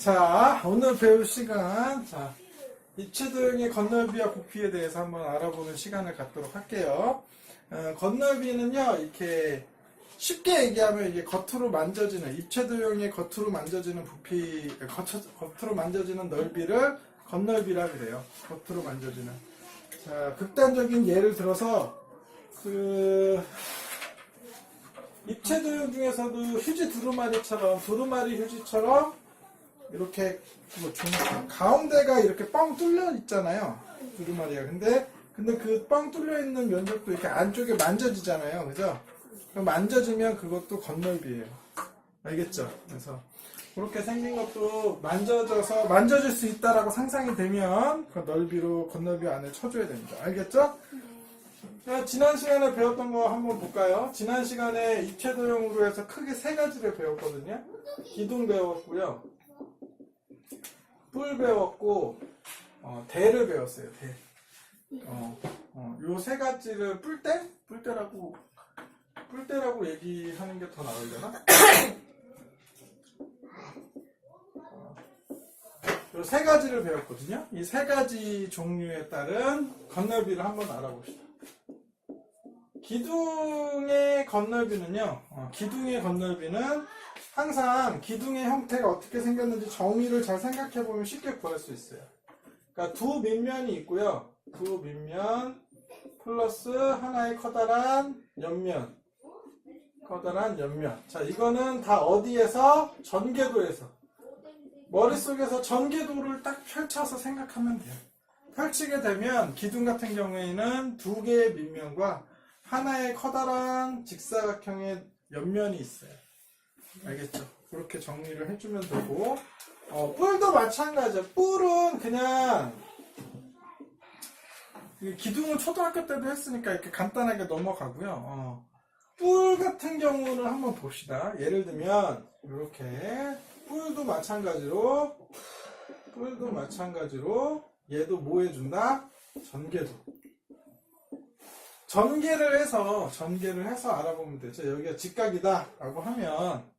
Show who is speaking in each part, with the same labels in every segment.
Speaker 1: 자, 오늘 배울 시간, 자, 입체도형의 건널비와 부피에 대해서 한번 알아보는 시간을 갖도록 할게요. 건널비는요, 이렇게 쉽게 얘기하면 이게 겉으로 만져지는, 입체도형의 겉으로 만져지는 부피, 겉으로 만져지는 넓이를 건널비라고 그래요. 겉으로 만져지는. 자, 극단적인 예를 들어서, 입체도형 중에서도 휴지 두루마리 휴지처럼 이렇게 가운데가 이렇게 뻥 뚫려 있잖아요. 두루마리가. 근데 그 뻥 뚫려 있는 면적도 이렇게 안쪽에 만져지잖아요. 그죠? 그럼 만져지면 그것도 건널비예요. 알겠죠? 그래서 그렇게 생긴 것도 만져질 수 있다라고 상상이 되면 그 넓이로 건널비 안에 쳐줘야 됩니다. 알겠죠? 자, 지난 시간에 배웠던 거 한번 볼까요? 지난 시간에 입체도형으로 해서 크게 세 가지를 배웠거든요. 기둥 배웠고요. 뿔 배웠고, 대를 배웠어요. 대. 요 세 가지를 뿔대라고 얘기하는 게 더 나으려나? 요 세 가지를 배웠거든요. 이 세 가지 종류에 따른 건널비를 한번 알아봅시다. 기둥의 건널비는요, 항상 기둥의 형태가 어떻게 생겼는지 정의를 잘 생각해보면 쉽게 구할 수 있어요. 그러니까 두 밑면이 있고요. 두 밑면 플러스 하나의 커다란 옆면. 자, 이거는 다 어디에서? 전개도에서. 머릿속에서 전개도를 딱 펼쳐서 생각하면 돼요. 펼치게 되면 기둥 같은 경우에는 두 개의 밑면과 하나의 커다란 직사각형의 옆면이 있어요. 알겠죠? 그렇게 정리를 해주면 되고, 뿔도 마찬가지죠. 뿔은 그냥 기둥은 초등학교 때도 했으니까 이렇게 간단하게 넘어가고요. 뿔 같은 경우는 한번 봅시다. 예를 들면 이렇게 뿔도 마찬가지로 얘도 뭐 해준다? 전개를 해서 알아보면 되죠. 여기가 직각이다 라고 하면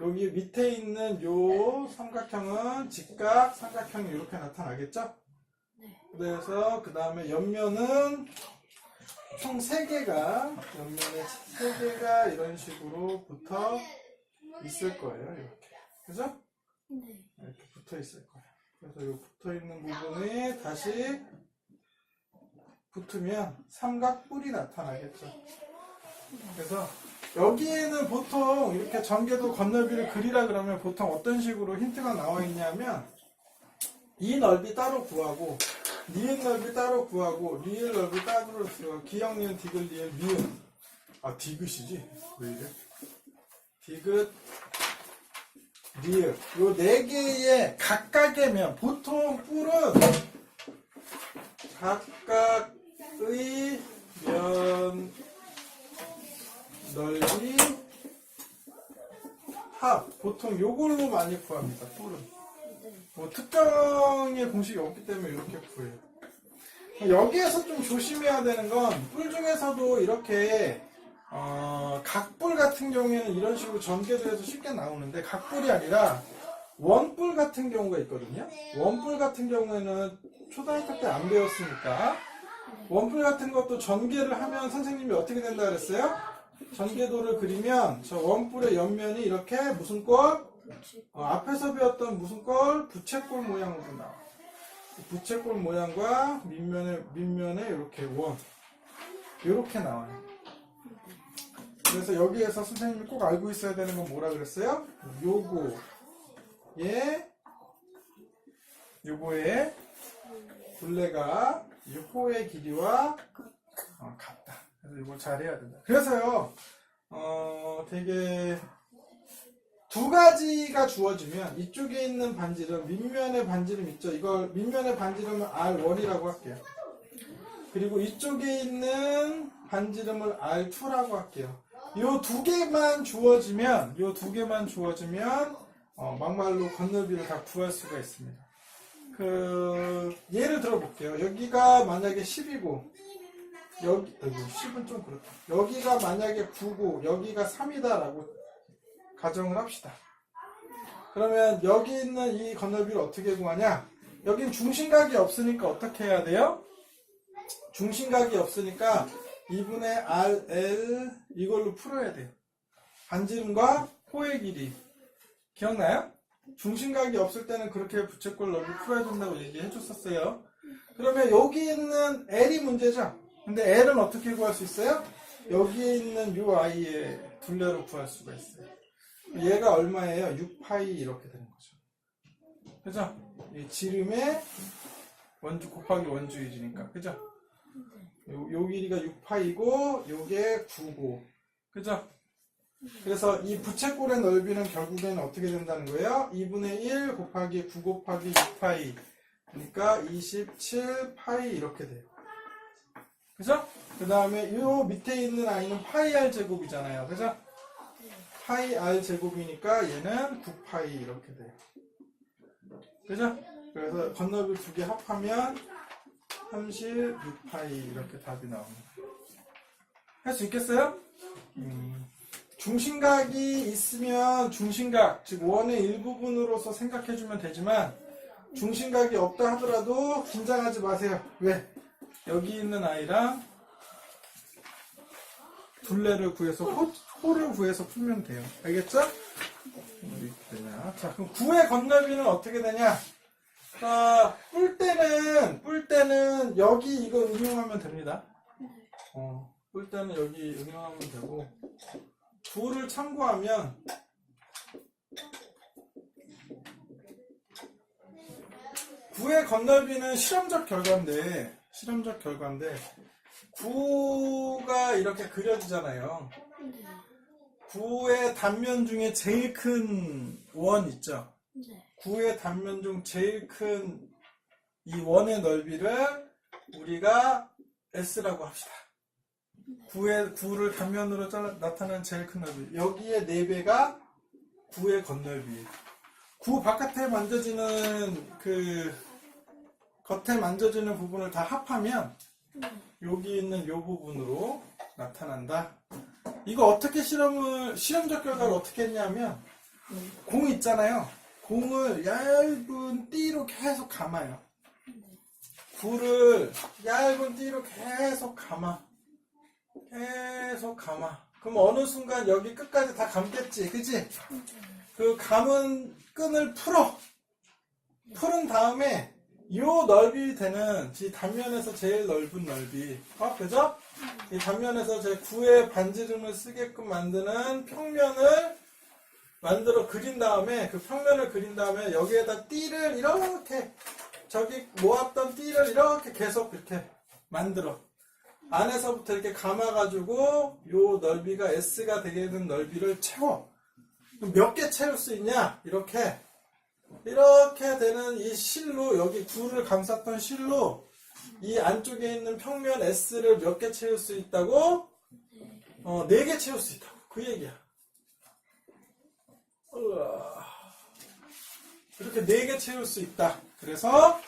Speaker 1: 여기 밑에 있는 요 삼각형은 직각, 삼각형이 이렇게 나타나겠죠?
Speaker 2: 네.
Speaker 1: 그래서 그 다음에 옆면은 총 3개가 이런 식으로 붙어 있을 거예요. 이렇게. 그죠?
Speaker 2: 네.
Speaker 1: 이렇게 붙어 있을 거예요. 그래서 이 붙어 있는 부분이 다시 붙으면 삼각뿔이 나타나겠죠. 그래서 여기에는 보통 이렇게 전개도 건널비를 그리라 그러면 보통 어떤 식으로 힌트가 나와 있냐면 이 넓이 따로 구하고 니은 넓이 따로 구하고 리을 넓이 따로 구하고 기역 니은 디귿 리을 미음 디귿이지? 왜 이래? 디귿 리을 요 4개의 각각의 면 보통 뿔은 각각의 면 넓이 합 보통 요걸로 많이 구합니다. 뿔은 뭐 특정의 공식이 없기 때문에 이렇게 구해요. 여기에서 좀 조심해야 되는 건 뿔 중에서도 이렇게 각뿔 같은 경우에는 이런 식으로 전개도해서 쉽게 나오는데 각뿔이 아니라 원뿔 같은 경우가 있거든요. 원뿔 같은 경우에는 초등학교 때 안 배웠으니까 원뿔 같은 것도 전개를 하면 선생님이 어떻게 된다 그랬어요? 전개도를 그리면 저 원뿔의 옆면이 이렇게 무슨 꼴? 앞에서 배웠던 무슨 꼴? 부채꼴 모양으로 나와. 부채꼴 모양과 밑면에 이렇게 이렇게 나와요. 그래서 여기에서 선생님이 꼭 알고 있어야 되는 건 뭐라 그랬어요? 요거의 둘레가 이 호의 길이와 같다. 그래서 이걸 잘해야 된다. 그래서요, 되게 두 가지가 주어지면 이쪽에 있는 반지름, 밑면의 반지름 있죠? 이걸 밑면의 반지름을 R1이라고 할게요. 그리고 이쪽에 있는 반지름을 R2라고 할게요. 요 두 개만 주어지면 막말로 건널비를 다 구할 수가 있습니다. 예를 들어 볼게요. 여기가 만약에 10이고, 10은 좀 그렇다. 여기가 만약에 9고, 여기가 3이다라고 가정을 합시다. 그러면 여기 있는 이 건널비를 어떻게 구하냐? 여긴 중심각이 없으니까 어떻게 해야 돼요? 중심각이 없으니까 2분의 RL 이걸로 풀어야 돼요. 반지름과 호의 길이. 기억나요? 중심각이 없을 때는 그렇게 부채꼴 넓이 풀어야 된다고 얘기해 줬었어요. 그러면 여기 있는 L이 문제죠? 근데 L은 어떻게 구할 수 있어요? 여기에 있는 요 I의 둘레로 구할 수가 있어요. 얘가 얼마예요? 6파이 이렇게 되는 거죠. 그죠? 이 지름의 원주 곱하기 원주일이니까. 그죠? 요 길이가 6파이고 요게 9고. 그죠? 그래서 이 부채꼴의 넓이는 결국에는 어떻게 된다는 거예요? 2분의 1 곱하기 9 곱하기 6파이. 그러니까 27파이 이렇게 돼요. 그죠? 그 다음에 요 밑에 있는 아이는 파이 r 제곱이잖아요. 그죠? 파이 r 제곱이니까 얘는 9파이 이렇게 돼요. 그죠? 그래서 건너비 두 개 합하면 36파이 이렇게 답이 나옵니다. 할 수 있겠어요? 중심각이 있으면 중심각, 즉 원의 일부분으로서 생각해주면 되지만 중심각이 없다 하더라도 긴장하지 마세요. 왜? 여기 있는 아이랑 둘레를 구해서 호를 구해서 풀면 돼요. 알겠죠? 이렇게 되냐? 자, 그럼 9의 건널비는 어떻게 되냐? 자, 뿔 때는 여기 이거 응용하면 됩니다. 뿔 때는 여기 응용하면 되고 9를 참고하면 9의 건널비는 실험적 결과인데 9가 이렇게 그려지잖아요. 9의 단면 중에 제일 큰 원 있죠? 9의 단면 중 제일 큰 이 원의 넓이를 우리가 S라고 합시다. 9를 단면으로 나타내는 제일 큰 넓이. 여기에 4배가 9의 건널비예요. 9 바깥에 만져지는 겉에 만져지는 부분을 다 합하면 여기 있는 이 부분으로 나타난다. 이거 어떻게 실험적 결과를 어떻게 했냐면 공 있잖아요. 공을 얇은 띠로 계속 감아요. 9를 얇은 띠로 계속 감아. 그럼 어느 순간 여기 끝까지 다 감겠지, 그치? 그 감은 끈을 풀은 다음에 요 넓이 되는 이 단면에서 제일 넓은 넓이, 그죠? 이 단면에서 제 9의 반지름을 쓰게끔 만드는 평면을 만들어 그린 다음에 그 평면을 그린 다음에 여기에다 띠를 이렇게 저기 모았던 띠를 이렇게 계속 이렇게 만들어 안에서부터 이렇게 감아가지고 요 넓이가 S가 되게 된 넓이를 채워. 몇 개 채울 수 있냐? 이렇게 되는 이 실로 여기 9를 감쌌던 실로 이 안쪽에 있는 평면 S를 몇 개 채울 수 있다고? 4개 채울 수 있다고. 그 얘기야. 이렇게 4개 채울 수 있다. 그래서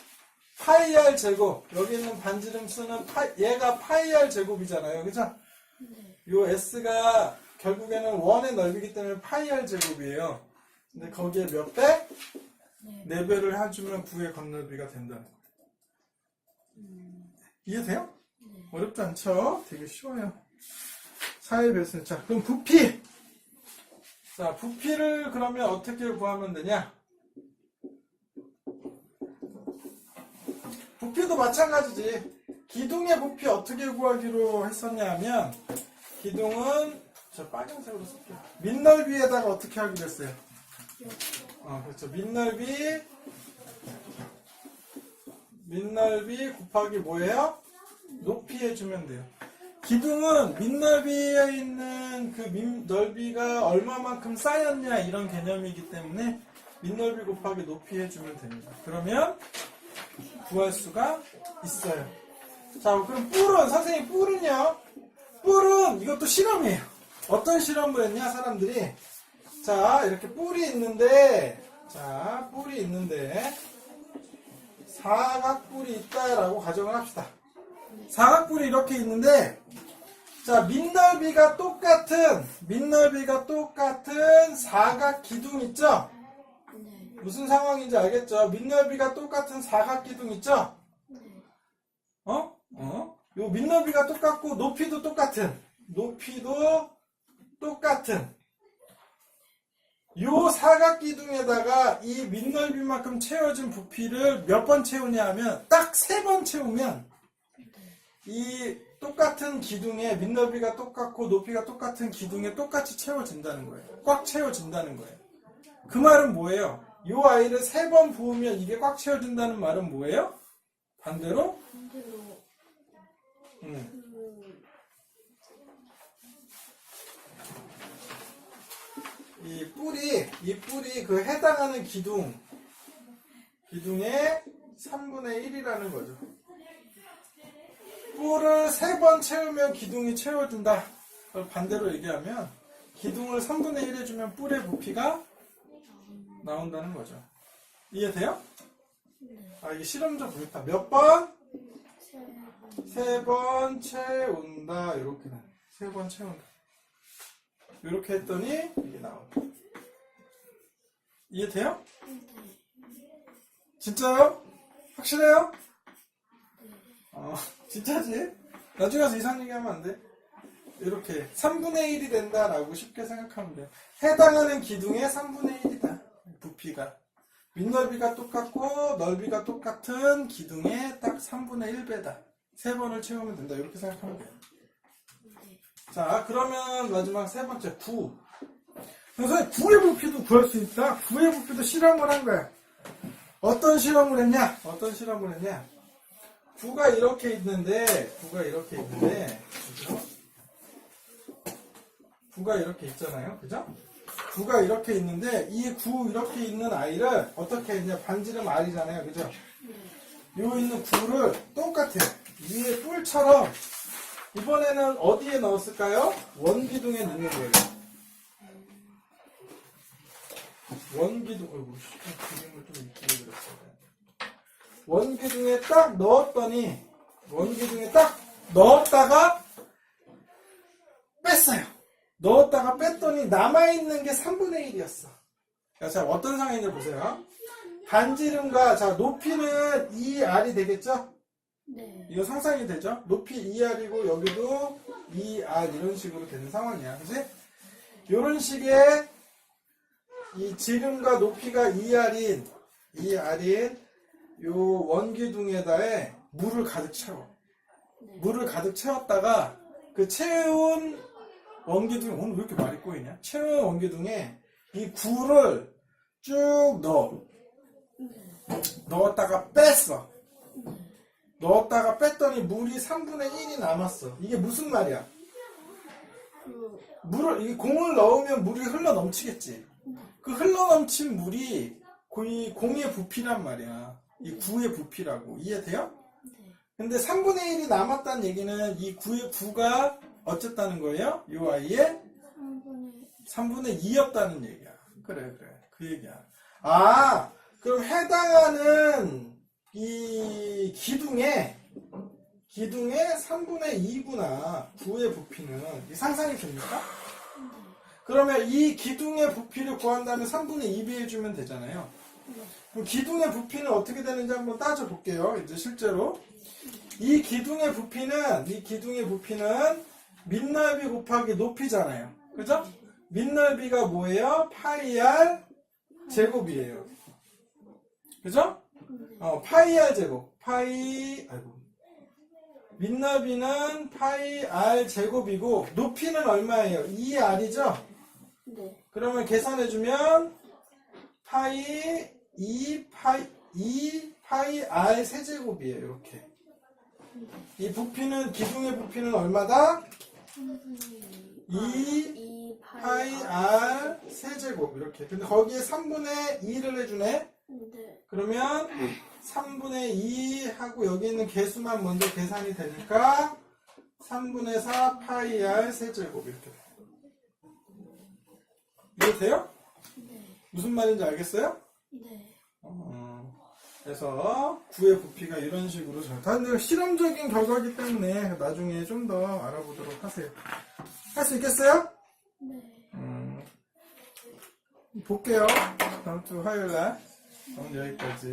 Speaker 1: 파이 r 제곱, 여기 있는 반지름 쓰는 얘가 파이 r 제곱이잖아요. 그죠? 요 S가 결국에는 원의 넓이기 때문에 파이 r 제곱이에요. 근데 거기에 몇 배? 4배를 해주면 9의 건널비가 된다는 거예요. 이해돼요? 어렵지 않죠? 되게 쉬워요. 4의 배수. 자, 그럼 부피! 자, 부피를 그러면 어떻게 구하면 되냐? 부피도 마찬가지지. 기둥의 부피 어떻게 구하기로 했었냐 하면, 기둥은, 저 빨간색으로 쓸게요. 밑넓이에다가 어떻게 하기로 했어요? 그렇죠. 밑넓이 곱하기 뭐예요? 높이 해주면 돼요. 기둥은 밑넓이에 있는 그 넓이가 얼마만큼 쌓였냐 이런 개념이기 때문에 밑넓이 곱하기 높이 해주면 됩니다. 그러면 구할 수가 있어요. 자, 그럼 선생님 뿔은요? 뿔은 이것도 실험이에요. 어떤 실험을 했냐, 사람들이? 자, 이렇게 뿔이 있는데 사각뿔이 있다라고 가정을 합시다. 사각뿔이 이렇게 있는데, 자, 밑넓이가 똑같은 사각 기둥 있죠? 무슨 상황인지 알겠죠? 밑넓이가 똑같은 사각기둥 있죠? 요 밑넓이가 똑같고 높이도 똑같은 요 사각기둥에다가 이 밑넓이만큼 채워진 부피를 몇 번 채우냐 하면 딱 3번 채우면 이 똑같은 기둥에 밑넓이가 똑같고 높이가 똑같은 기둥에 똑같이 채워진다는 거예요. 꽉 채워진다는 거예요. 그 말은 뭐예요? 요 아이를 3번 부으면 이게 꽉 채워진다는 말은 뭐예요? 반대로? 이 뿔이 그 해당하는 기둥의 3분의 1이라는 거죠. 뿔을 3번 채우면 기둥이 채워진다. 반대로 얘기하면 기둥을 3분의 1 해주면 뿔의 부피가 나온다는 거죠. 이해돼요? 아, 이게 실험적 분위기다. 몇 번? 3번 채운다. 이렇게는 3번 채운다. 이렇게 했더니 이게 나온다. 이해돼요? 진짜요? 확실해요? 진짜지? 나중에 가서 이상한 얘기하면 안 돼. 이렇게 3분의 1이 된다라고 쉽게 생각하면 돼요. 해당하는 기둥의 3분의 1이다. 부피가. 밑넓이가 똑같고 넓이가 똑같은 기둥의 딱 3분의 1배다. 3번을 채우면 된다. 이렇게 생각하면 돼요. 자, 그러면 마지막 3번째 9. 선생님, 9의 부피도 구할 수 있다. 9의 부피도 실험을 한 거야. 어떤 실험을 했냐? 9가 이렇게 있는데, 그죠? 9가 이렇게 있잖아요. 그죠? 9가 이렇게 있는데, 이 9 이렇게 있는 아이를 어떻게 했냐? 반지름 R이잖아요. 그죠? 요 있는 9를 똑같아. 위에 뿔처럼, 이번에는 어디에 넣었을까요? 원기둥에 넣는 거예요. 그림을 좀 이쁘게 그렸어요. 원기둥에 딱 넣었더니, 넣었다가 뺐어요. 넣었다가 뺐더니 남아있는 게 3분의 1이었어. 자, 어떤 상황인지 보세요. 반지름과, 자, 높이는 2R이 되겠죠?
Speaker 2: 네.
Speaker 1: 이거 상상이 되죠? 높이 2R이고 여기도 2R 이런 식으로 되는 상황이야. 그치? 이런 식의 이 지름과 높이가 2R인 요 원기둥에다에 물을 가득 채워. 물을 가득 채웠다가 그 채운 원기둥, 오늘 왜 이렇게 말이 꼬이냐? 채운 원기둥에 이 굴을 쭉 넣었다가 뺐어. 넣었다가 뺐더니 물이 3분의 1이 남았어. 이게 무슨 말이야? 이 공을 넣으면 물이 흘러 넘치겠지. 그 흘러 넘친 물이 이 공의 부피란 말이야. 이 구의 부피라고. 이해돼요? 근데 3분의 1이 남았다는 얘기는 이 구의 구가 어쨌다는 거예요? 이 아이의 3분의 2였다는 얘기야. 그래. 그 얘기야. 아, 그럼 해당하는 이 기둥의 3분의 2구나. 구의 부피는. 이 상상이 됩니까? 그러면 이 기둥의 부피를 구한다면 3분의 2 비해주면 되잖아요. 그럼 기둥의 부피는 어떻게 되는지 한번 따져볼게요. 이제 실제로. 이 기둥의 부피는 밑넓이 곱하기 높이잖아요. 그죠? 밑넓이가 뭐예요? 파이 R 제곱이에요. 그죠? 파이 R 제곱. 밑넓이는 파이 R 제곱이고, 높이는 얼마예요? 2R이죠?
Speaker 2: 네.
Speaker 1: 그러면 계산해주면, 2 파이 R 세제곱이에요. 이렇게. 이 부피는, 기둥의 부피는 얼마다? 2 파이 R 세제곱. 이렇게. 근데 거기에 3분의 2를 해주네?
Speaker 2: 네.
Speaker 1: 그러면 3분의 2 하고 여기 있는 개수만 먼저 계산이 되니까 3분의 4 파이 R 세제곱. 이렇게. 이해돼요?
Speaker 2: 네.
Speaker 1: 무슨 말인지 알겠어요?
Speaker 2: 네.
Speaker 1: 그래서 구의 부피가 이런 식으로 다들 실험적인 결과이기 때문에 나중에 좀 더 알아보도록 하세요. 할 수 있겠어요?
Speaker 2: 네.
Speaker 1: 볼게요. 다음 주 화요일 날. 오늘 여기까지.